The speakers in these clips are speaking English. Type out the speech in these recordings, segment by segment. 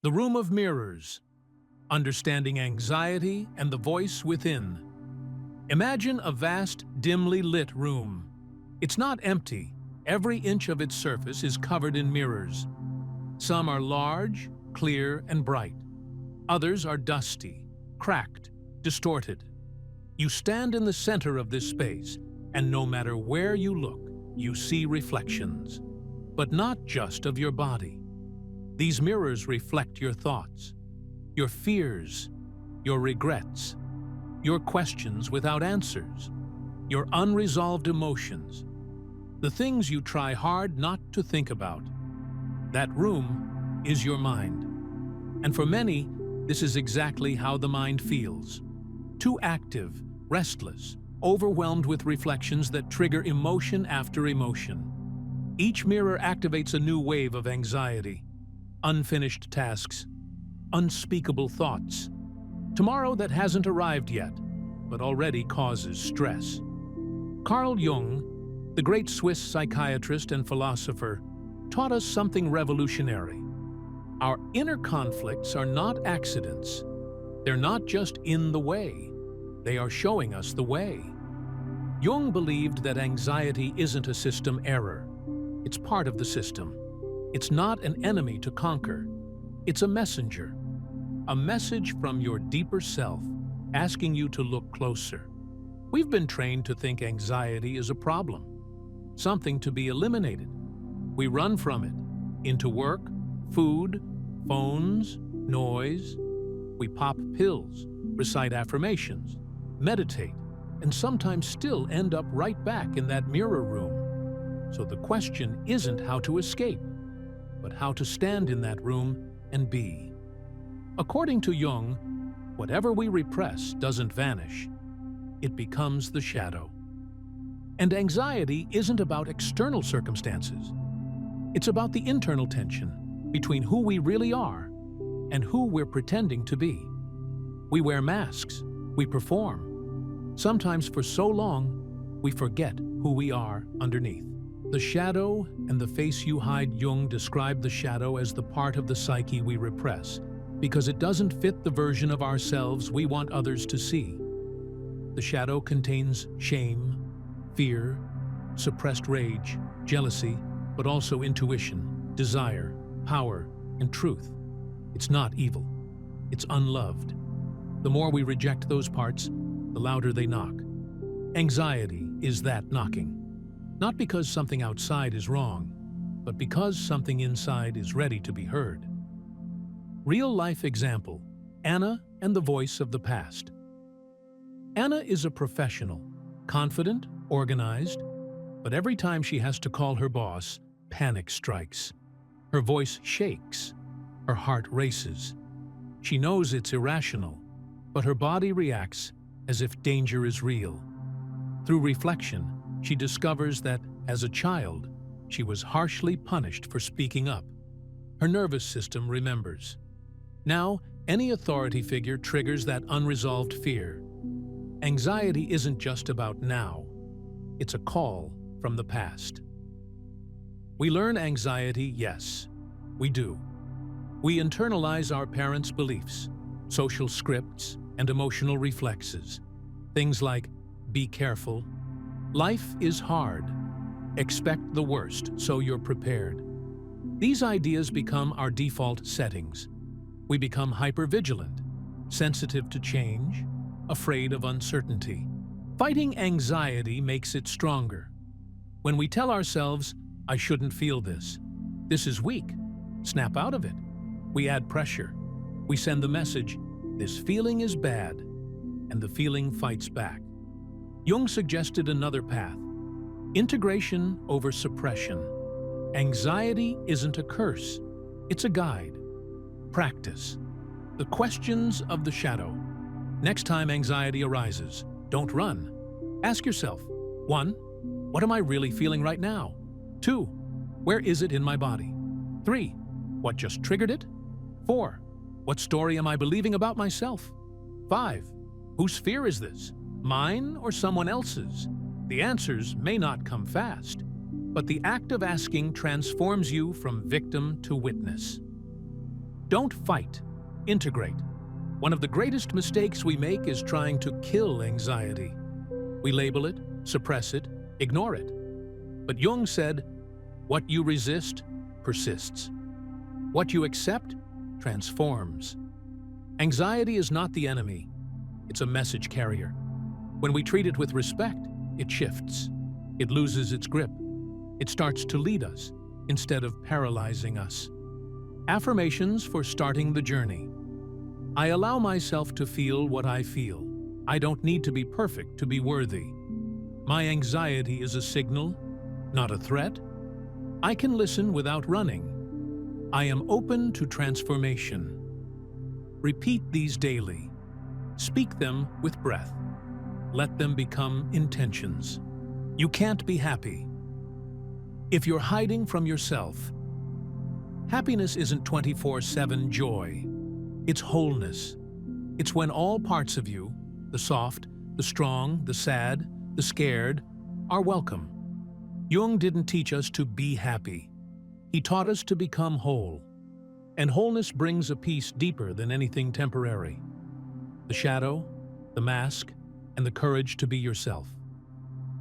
The Room of Mirrors, Understanding Anxiety and the Voice Within. Imagine a vast, dimly lit room. It's not empty. Every inch of its surface is covered in mirrors. Some are large, clear, and bright. Others are dusty, cracked, distorted. You stand in the center of this space, and no matter where you look, you see reflections. But not just of your body. These mirrors reflect your thoughts, your fears, your regrets, your questions without answers, your unresolved emotions, the things you try hard not to think about. That room is your mind. And for many, this is exactly how the mind feels. Too active, restless, overwhelmed with reflections that trigger emotion after emotion. Each mirror activates a new wave of anxiety, unfinished tasks, unspeakable thoughts. Tomorrow that hasn't arrived yet, but already causes stress. Carl Jung, the great Swiss psychiatrist and philosopher, taught us something revolutionary. Our inner conflicts are not accidents. They're not just in the way. They are showing us the way. Jung believed that anxiety isn't a system error. It's part of the system. It's not an enemy to conquer. It's a messenger. A message from your deeper self, asking you to look closer. We've been trained to think anxiety is a problem, something to be eliminated. We run from it, into work, food, phones, noise. We pop pills, recite affirmations, meditate, and sometimes still end up right back in that mirror room. So the question isn't how to escape, but how to stand in that room and be. According to Jung, whatever we repress doesn't vanish. It becomes the shadow. And anxiety isn't about external circumstances. It's about the internal tension between who we really are and who we're pretending to be. We wear masks, we perform. Sometimes for so long, we forget who we are underneath. The shadow and the face you hide. Jung described the shadow as the part of the psyche we repress, because it doesn't fit the version of ourselves we want others to see. The shadow contains shame, fear, suppressed rage, jealousy, but also intuition, desire, power, and truth. It's not evil. It's unloved. The more we reject those parts, the louder they knock. Anxiety is that knocking. Not because something outside is wrong, but because something inside is ready to be heard. Real-life example, Anna and the voice of the past. Anna is a professional, confident, organized, but every time she has to call her boss, panic strikes. Her voice shakes. Her heart races. She knows it's irrational, but her body reacts as if danger is real. Through reflection, she discovers that, as a child, she was harshly punished for speaking up. Her nervous system remembers. Now, any authority figure triggers that unresolved fear. Anxiety isn't just about now. It's a call from the past. We learn anxiety, yes, we do. We internalize our parents' beliefs, social scripts, and emotional reflexes. Things like, be careful, life is hard, expect the worst so you're prepared. These ideas become our default settings. We become hypervigilant, sensitive to change, afraid of uncertainty. Fighting anxiety makes it stronger. When we tell ourselves, I shouldn't feel this, this is weak, snap out of it, we add pressure. We send the message, this feeling is bad, and the feeling fights back. Jung suggested another path, integration over suppression. Anxiety isn't a curse, it's a guide. Practice. The questions of the shadow. Next time anxiety arises, don't run. Ask yourself, 1. What am I really feeling right now? 2. Where is it in my body? 3. What just triggered it? 4. What story am I believing about myself? 5. Whose fear is this? Mine or someone else's? The answers may not come fast, but the act of asking transforms you from victim to witness. Don't fight, integrate. One of the greatest mistakes we make is trying to kill anxiety. We label it, suppress it, ignore it. But Jung said, what you resist persists. What you accept transforms. Anxiety is not the enemy. It's a message carrier. When we treat it with respect, it shifts. It loses its grip. It starts to lead us instead of paralyzing us. Affirmations for starting the journey. I allow myself to feel what I feel. I don't need to be perfect to be worthy. My anxiety is a signal, not a threat. I can listen without running. I am open to transformation. Repeat these daily. Speak them with breath. Let them become intentions. You can't be happy if you're hiding from yourself. Happiness isn't 24/7 joy. It's wholeness. It's when all parts of you, the soft, the strong, the sad, the scared, are welcome. Jung didn't teach us to be happy. He taught us to become whole. And wholeness brings a peace deeper than anything temporary. The shadow, the mask, and the courage to be yourself.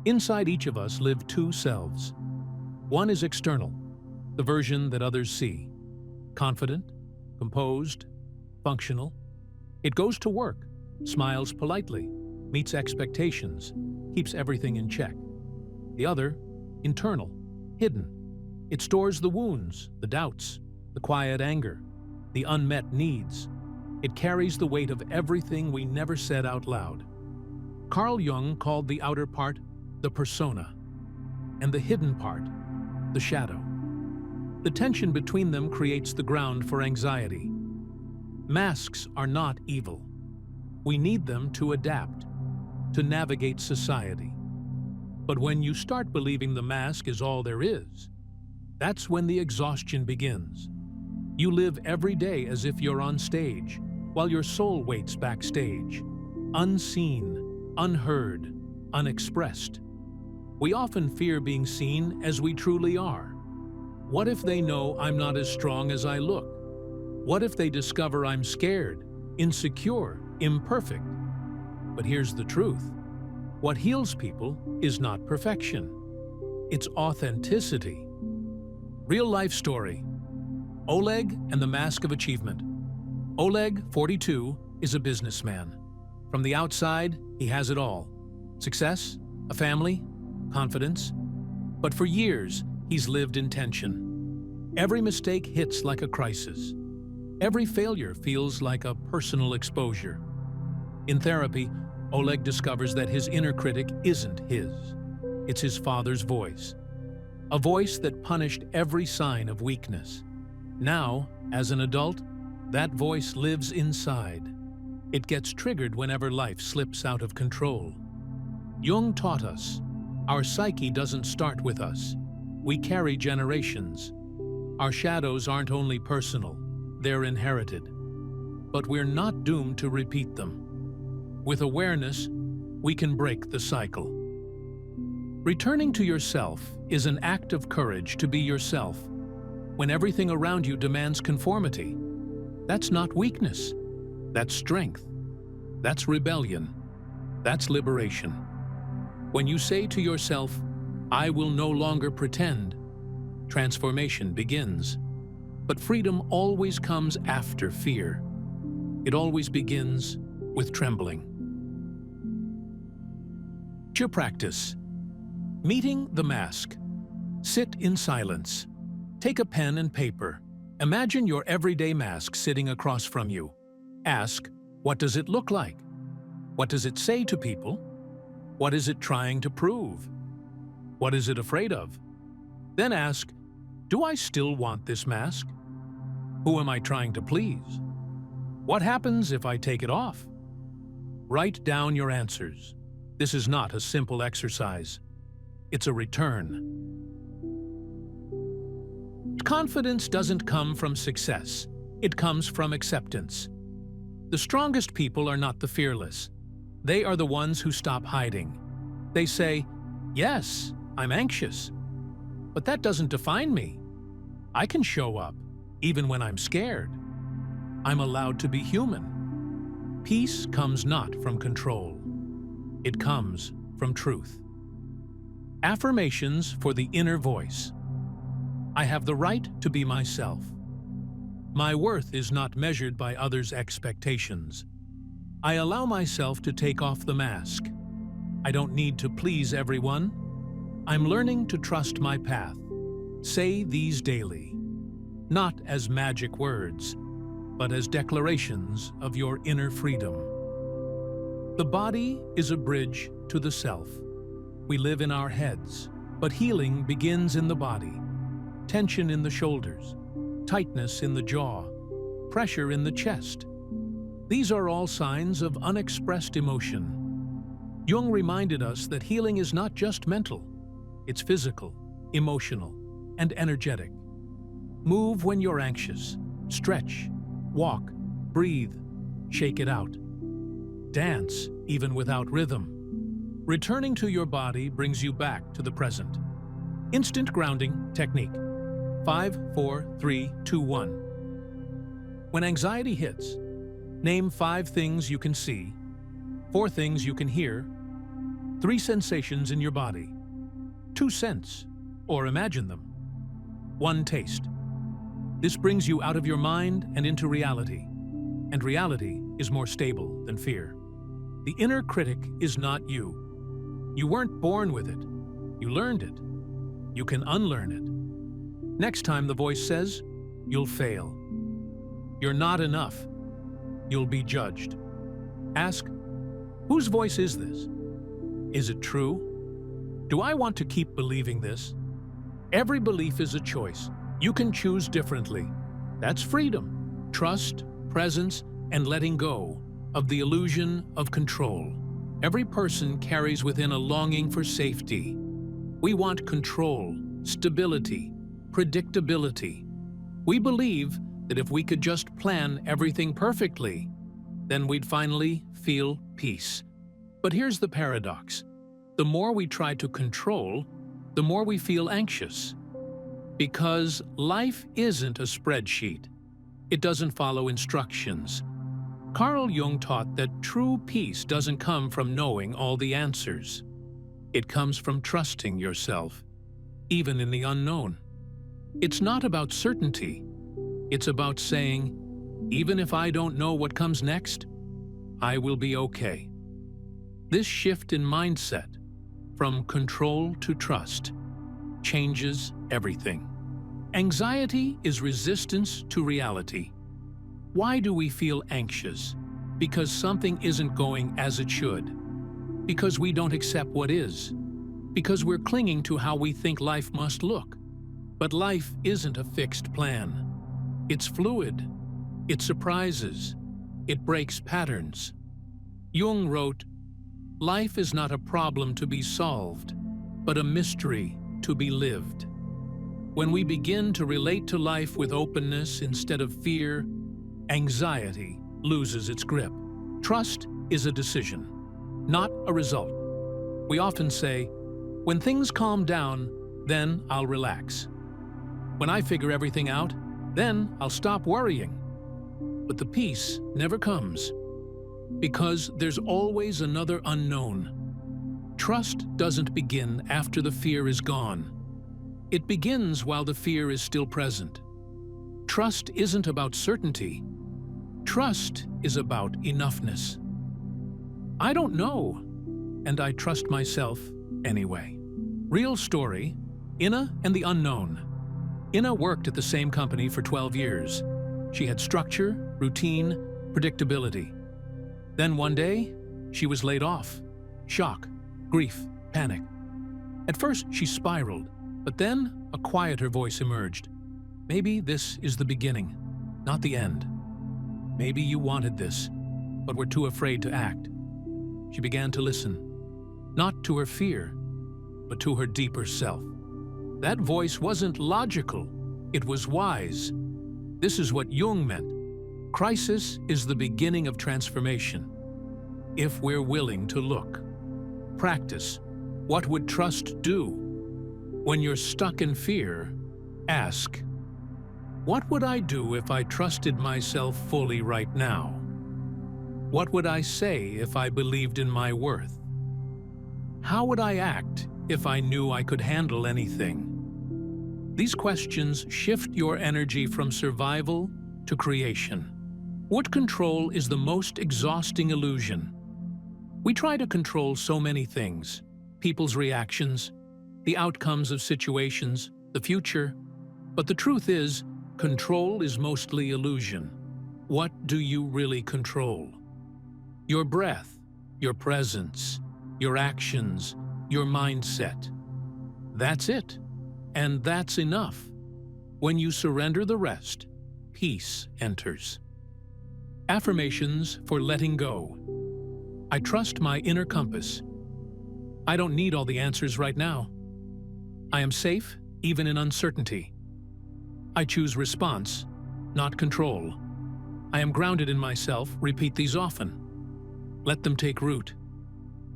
Inside each of us live two selves. One is external, the version that others see. Confident, composed, functional. It goes to work, smiles politely, meets expectations, keeps everything in check. The other, internal, hidden. It stores the wounds, the doubts, the quiet anger, the unmet needs. It carries the weight of everything we never said out loud. Carl Jung called the outer part the persona, and the hidden part the shadow. The tension between them creates the ground for anxiety. Masks are not evil. We need them to adapt, to navigate society. But when you start believing the mask is all there is, that's when the exhaustion begins. You live every day as if you're on stage, while your soul waits backstage, unseen, unheard, unexpressed. We often fear being seen as we truly are. What if they know I'm not as strong as I look? What if they discover I'm scared, insecure, imperfect? But here's the truth. What heals people is not perfection. It's authenticity. Real-life story. Oleg and the Mask of Achievement. Oleg, 42, is a businessman. From the outside, he has it all. Success, a family, confidence. But for years, he's lived in tension. Every mistake hits like a crisis. Every failure feels like a personal exposure. In therapy, Oleg discovers that his inner critic isn't his. It's his father's voice. A voice that punished every sign of weakness. Now, as an adult, that voice lives inside. It gets triggered whenever life slips out of control. Jung taught us, our psyche doesn't start with us. We carry generations. Our shadows aren't only personal, they're inherited. But we're not doomed to repeat them. With awareness, we can break the cycle. Returning to yourself is an act of courage to be yourself. When everything around you demands conformity, that's not weakness. That's strength. That's rebellion. That's liberation. When you say to yourself, I will no longer pretend, transformation begins. But freedom always comes after fear. It always begins with trembling. Your practice. Meeting the mask. Sit in silence. Take a pen and paper. Imagine your everyday mask sitting across from you. Ask, what does it look like? What does it say to people? What is it trying to prove? What is it afraid of? Then ask, do I still want this mask? Who am I trying to please? What happens if I take it off? Write down your answers. This is not a simple exercise. It's a return. Confidence doesn't come from success. It comes from acceptance. The strongest people are not the fearless. They are the ones who stop hiding. They say, yes, I'm anxious. But that doesn't define me. I can show up, even when I'm scared. I'm allowed to be human. Peace comes not from control. It comes from truth. Affirmations for the inner voice. I have the right to be myself. My worth is not measured by others' expectations. I allow myself to take off the mask. I don't need to please everyone. I'm learning to trust my path. Say these daily, not as magic words, but as declarations of your inner freedom. The body is a bridge to the self. We live in our heads, but healing begins in the body. Tension in the shoulders, tightness in the jaw, pressure in the chest. These are all signs of unexpressed emotion. Jung reminded us that healing is not just mental. It's physical, emotional, and energetic. Move when you're anxious. Stretch, walk, breathe, shake it out. Dance, even without rhythm. Returning to your body brings you back to the present. Instant grounding technique. 5, 4, 3, 2, 1. When anxiety hits, name 5 things you can see, 4 things you can hear, 3 sensations in your body, 2 scents, or imagine them, 1 taste. This brings you out of your mind and into reality, and reality is more stable than fear. The inner critic is not you. You weren't born with it. You learned it. You can unlearn it. Next time the voice says, you'll fail. You're not enough. You'll be judged. Ask, whose voice is this? Is it true? Do I want to keep believing this? Every belief is a choice. You can choose differently. That's freedom, trust, presence, and letting go of the illusion of control. Every person carries within a longing for safety. We want control, stability, predictability. We believe that if we could just plan everything perfectly, then we'd finally feel peace. But here's the paradox. The more we try to control, the more we feel anxious. Because life isn't a spreadsheet. It doesn't follow instructions. Carl Jung taught that true peace doesn't come from knowing all the answers. It comes from trusting yourself, even in the unknown. It's not about certainty. It's about saying, even if I don't know what comes next, I will be okay. This shift in mindset, from control to trust, changes everything. Anxiety is resistance to reality. Why do we feel anxious? Because something isn't going as it should. Because we don't accept what is. Because we're clinging to how we think life must look. But life isn't a fixed plan. It's fluid. It surprises. It breaks patterns. Jung wrote, "Life is not a problem to be solved, but a mystery to be lived." When we begin to relate to life with openness instead of fear, anxiety loses its grip. Trust is a decision, not a result. We often say, when things calm down, then I'll relax. When I figure everything out, then I'll stop worrying. But the peace never comes, because there's always another unknown. Trust doesn't begin after the fear is gone. It begins while the fear is still present. Trust isn't about certainty. Trust is about enoughness. I don't know, and I trust myself anyway. Real story, Inna and the unknown. Inna worked at the same company for 12 years. She had structure, routine, predictability. Then one day, she was laid off. Shock, grief, panic. At first, she spiraled, but then a quieter voice emerged. Maybe this is the beginning, not the end. Maybe you wanted this, but were too afraid to act. She began to listen, not to her fear, but to her deeper self. That voice wasn't logical, it was wise. This is what Jung meant. Crisis is the beginning of transformation. If we're willing to look. Practice. What would trust do? When you're stuck in fear, ask, What would I do if I trusted myself fully right now? What would I say if I believed in my worth? How would I act if I knew I could handle anything? These questions shift your energy from survival to creation. What control is the most exhausting illusion? We try to control so many things: people's reactions, the outcomes of situations, the future. But the truth is, control is mostly illusion. What do you really control? Your breath, your presence, your actions, your mindset. That's it. And that's enough. When you surrender the rest, peace enters. Affirmations for letting go. I trust my inner compass. I don't need all the answers right now. I am safe, even in uncertainty. I choose response, not control. I am grounded in myself. Repeat these often. Let them take root.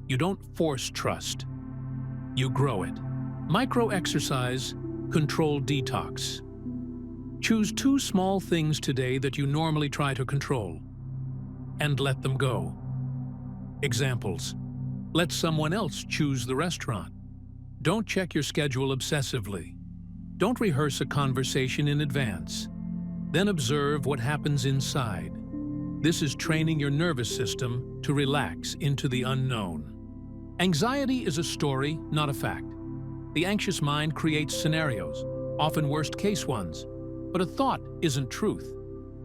You don't force trust. You grow it. Micro-exercise, controlled detox. Choose 2 small things today that you normally try to control, and let them go. Examples. Let someone else choose the restaurant. Don't check your schedule obsessively. Don't rehearse a conversation in advance. Then observe what happens inside. This is training your nervous system to relax into the unknown. Anxiety is a story, not a fact. The anxious mind creates scenarios, often worst-case ones. But a thought isn't truth.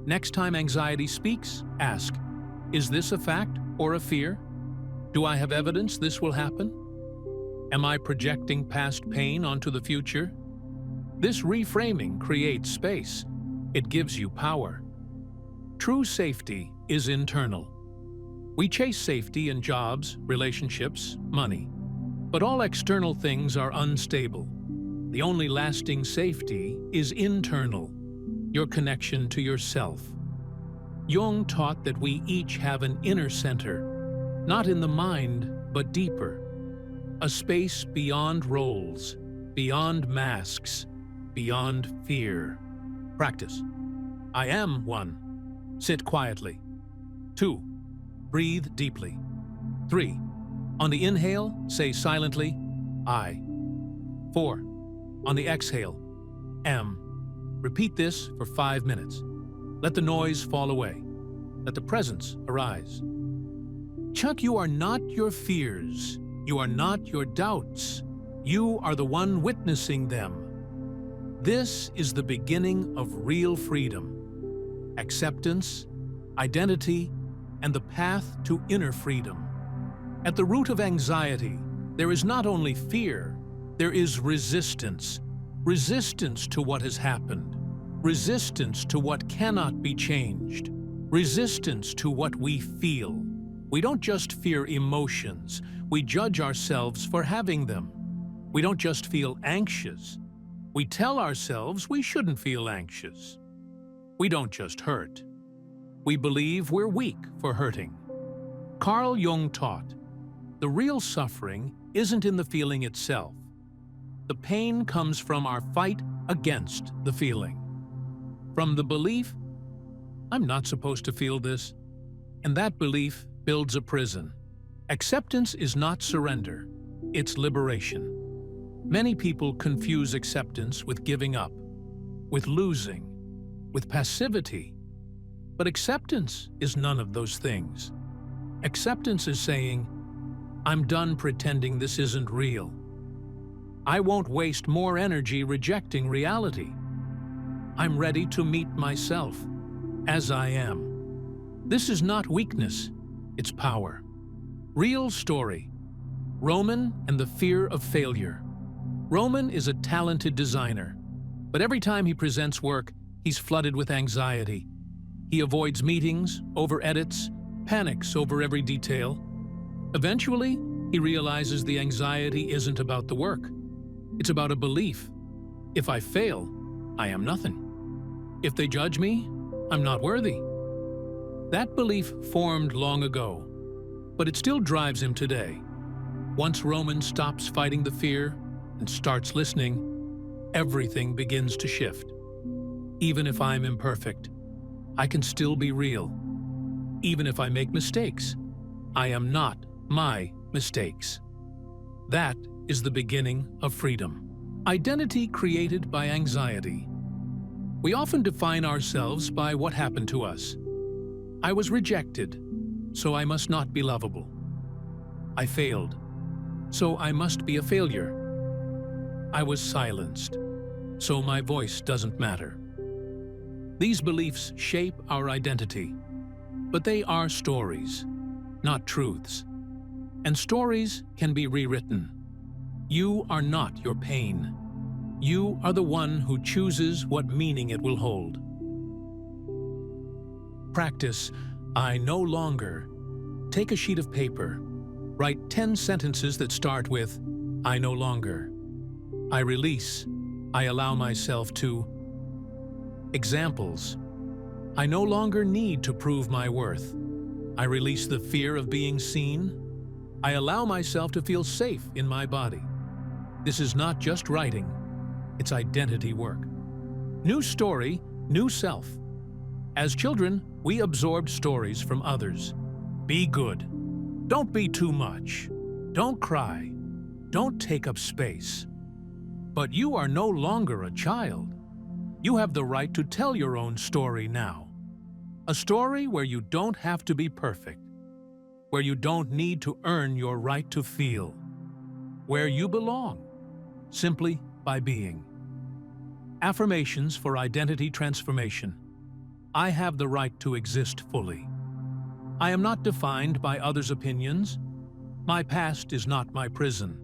Next time anxiety speaks, ask, is this a fact or a fear? Do I have evidence this will happen? Am I projecting past pain onto the future? This reframing creates space. It gives you power. True safety is internal. We chase safety in jobs, relationships, money. But all external things are unstable. The only lasting safety is internal, your connection to yourself. Jung taught that we each have an inner center, not in the mind, but deeper. A space beyond roles, beyond masks, beyond fear. Practice. I am 1. Sit quietly. 2. Breathe deeply. 3. On the inhale, say silently, I. 4. On the exhale, am. Repeat this for 5 minutes. Let the noise fall away. Let the presence arise. Chuck, you are not your fears. You are not your doubts. You are the one witnessing them. This is the beginning of real freedom, acceptance, identity, and the path to inner freedom. At the root of anxiety, there is not only fear, there is resistance. Resistance to what has happened. Resistance to what cannot be changed. Resistance to what we feel. We don't just fear emotions, we judge ourselves for having them. We don't just feel anxious, we tell ourselves we shouldn't feel anxious. We don't just hurt. We believe we're weak for hurting. Carl Jung taught, the real suffering isn't in the feeling itself. The pain comes from our fight against the feeling. From the belief, I'm not supposed to feel this, and that belief builds a prison. Acceptance is not surrender, it's liberation. Many people confuse acceptance with giving up, with losing, with passivity. But acceptance is none of those things. Acceptance is saying, I'm done pretending this isn't real. I won't waste more energy rejecting reality. I'm ready to meet myself as I am. This is not weakness, it's power. Real story. Roman and the fear of failure. Roman is a talented designer, but every time he presents work, he's flooded with anxiety. He avoids meetings, over-edits, panics over every detail. Eventually, he realizes the anxiety isn't about the work. It's about a belief. If I fail, I am nothing. If they judge me, I'm not worthy. That belief formed long ago, but it still drives him today. Once Roman stops fighting the fear and starts listening, everything begins to shift. Even if I'm imperfect, I can still be real. Even if I make mistakes, I am not my mistakes. That is the beginning of freedom. Identity created by anxiety. We often define ourselves by what happened to us. I was rejected, so I must not be lovable. I failed, so I must be a failure. I was silenced, so my voice doesn't matter. These beliefs shape our identity, but they are stories, not truths. And stories can be rewritten. You are not your pain. You are the one who chooses what meaning it will hold. Practice, I no longer. Take a sheet of paper. Write 10 sentences that start with, I no longer. I release. I allow myself to. Examples. I no longer need to prove my worth. I release the fear of being seen. I allow myself to feel safe in my body. This is not just writing, it's identity work. New story, new self. As children, we absorbed stories from others. Be good. Don't be too much. Don't cry. Don't take up space. But you are no longer a child. You have the right to tell your own story now. A story where you don't have to be perfect, where you don't need to earn your right to feel, where you belong, simply by being. Affirmations for identity transformation. I have the right to exist fully. I am not defined by others' opinions. My past is not my prison.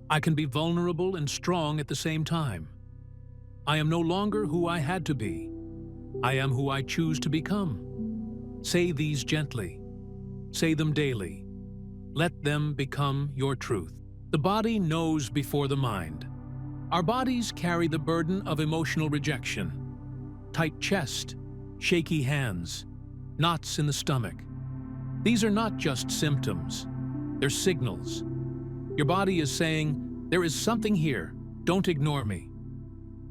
I can be vulnerable and strong at the same time. I am no longer who I had to be. I am who I choose to become. Say these gently. Say them daily. Let them become your truth. The body knows before the mind. Our bodies carry the burden of emotional rejection. Tight chest, shaky hands, knots in the stomach. These are not just symptoms. They're signals. Your body is saying, there is something here. Don't ignore me.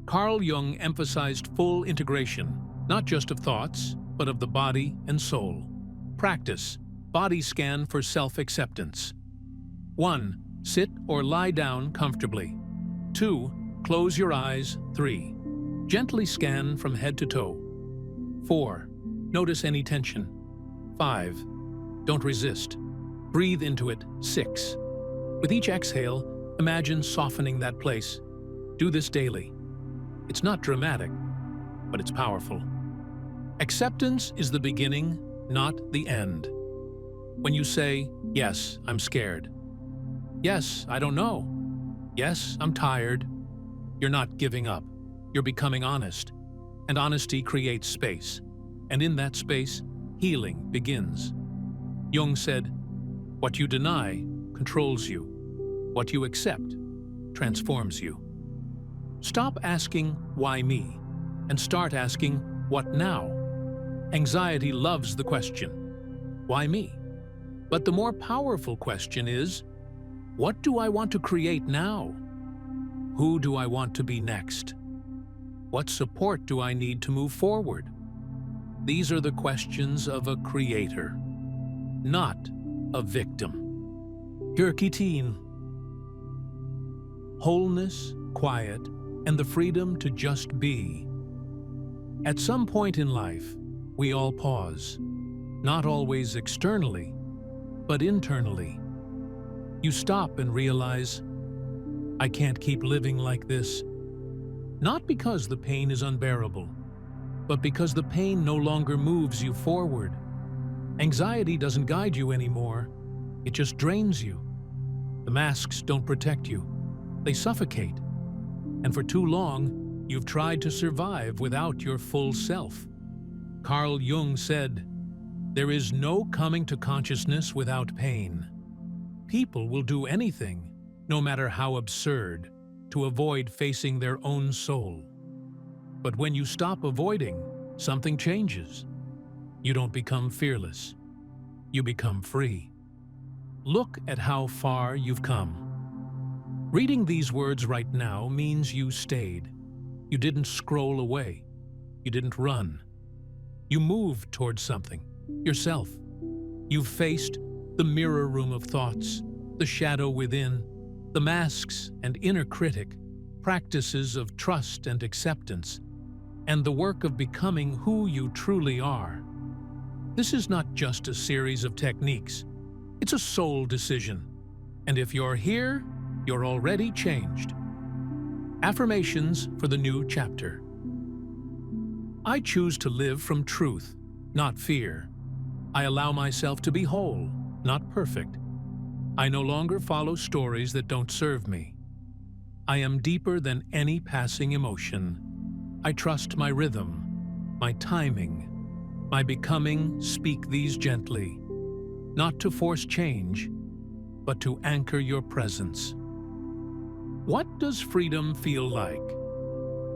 Carl Jung emphasized full integration, not just of thoughts, but of the body and soul. Practice. Body scan for self-acceptance. 1. Sit or lie down comfortably. 2. Close your eyes. 3. Gently scan from head to toe. 4. Notice any tension. 5. Don't resist. Breathe into it. 6. With each exhale, imagine softening that place. Do this daily. It's not dramatic, but it's powerful. Acceptance is the beginning, not the end. When you say, yes, I'm scared. Yes, I don't know. Yes, I'm tired. You're not giving up. You're becoming honest. And honesty creates space. And in that space, healing begins. Jung said, what you deny controls you. What you accept transforms you. Stop asking, why me? And start asking, what now? Anxiety loves the question, why me? But the more powerful question is, what do I want to create now? Who do I want to be next? What support do I need to move forward? These are the questions of a creator, not a victim. Cultivate. Wholeness, quiet, and the freedom to just be. At some point in life, we all pause, not always externally, but internally. You stop and realize, I can't keep living like this. Not because the pain is unbearable, but because the pain no longer moves you forward. Anxiety doesn't guide you anymore, it just drains you. The masks don't protect you, they suffocate. And for too long, you've tried to survive without your full self. Carl Jung said, there is no coming to consciousness without pain. People will do anything, no matter how absurd, to avoid facing their own soul. But when you stop avoiding, something changes. You don't become fearless. You become free. Look at how far you've come. Reading these words right now means you stayed. You didn't scroll away. You didn't run. You moved towards something, yourself. You've faced the mirror room of thoughts, the shadow within, the masks and inner critic, practices of trust and acceptance, and the work of becoming who you truly are. This is not just a series of techniques. It's a soul decision. And if you're here, you're already changed. Affirmations for the new chapter. I choose to live from truth, not fear. I allow myself to be whole, not perfect. I no longer follow stories that don't serve me. I am deeper than any passing emotion. I trust my rhythm, my timing, my becoming. Speak these gently, not to force change, but to anchor your presence. What does freedom feel like?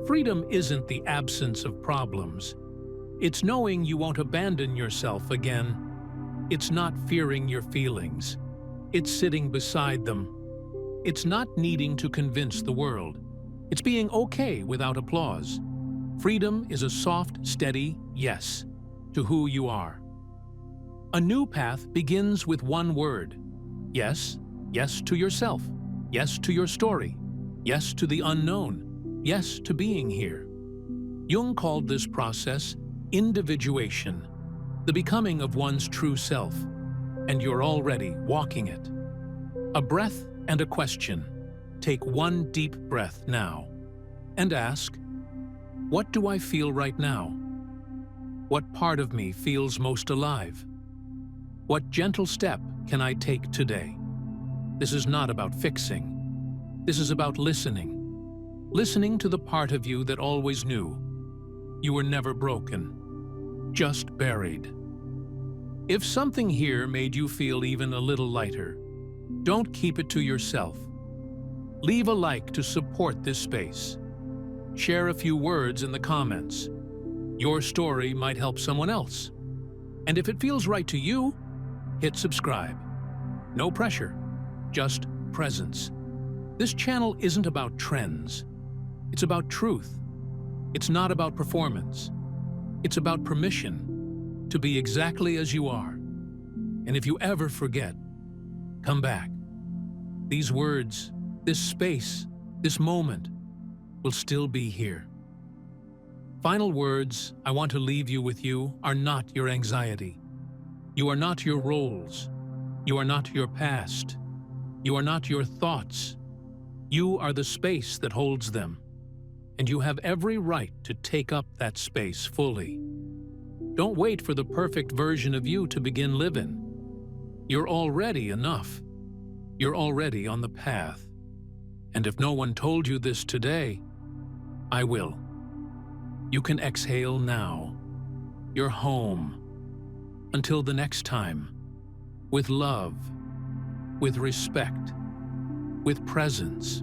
Freedom isn't the absence of problems. It's knowing you won't abandon yourself again. It's not fearing your feelings. It's sitting beside them. It's not needing to convince the world. It's being okay without applause. Freedom is a soft, steady yes to who you are. A new path begins with one word. Yes. Yes to yourself. Yes to your story. Yes to the unknown. Yes to being here. Jung called this process individuation, the becoming of one's true self, and you're already walking it. A breath and a question. Take one deep breath now and ask, what do I feel right now? What part of me feels most alive? What gentle step can I take today? This is not about fixing. This is about listening. Listening to the part of you that always knew. You were never broken, just buried. If something here made you feel even a little lighter, don't keep it to yourself. Leave a like to support this space. Share a few words in the comments. Your story might help someone else. And if it feels right to you, hit subscribe. No pressure, just presence. This channel isn't about trends. It's about truth. It's not about performance. It's about permission to be exactly as you are. And if you ever forget, come back. These words, this space, this moment will still be here. Final words I want to leave you with are not your anxiety. You are not your roles. You are not your past. You are not your thoughts. You are the space that holds them. And you have every right to take up that space fully. Don't wait for the perfect version of you to begin living. You're already enough. You're already on the path. And if no one told you this today, I will. You can exhale now. You're home. Until the next time, with love, with respect, with presence.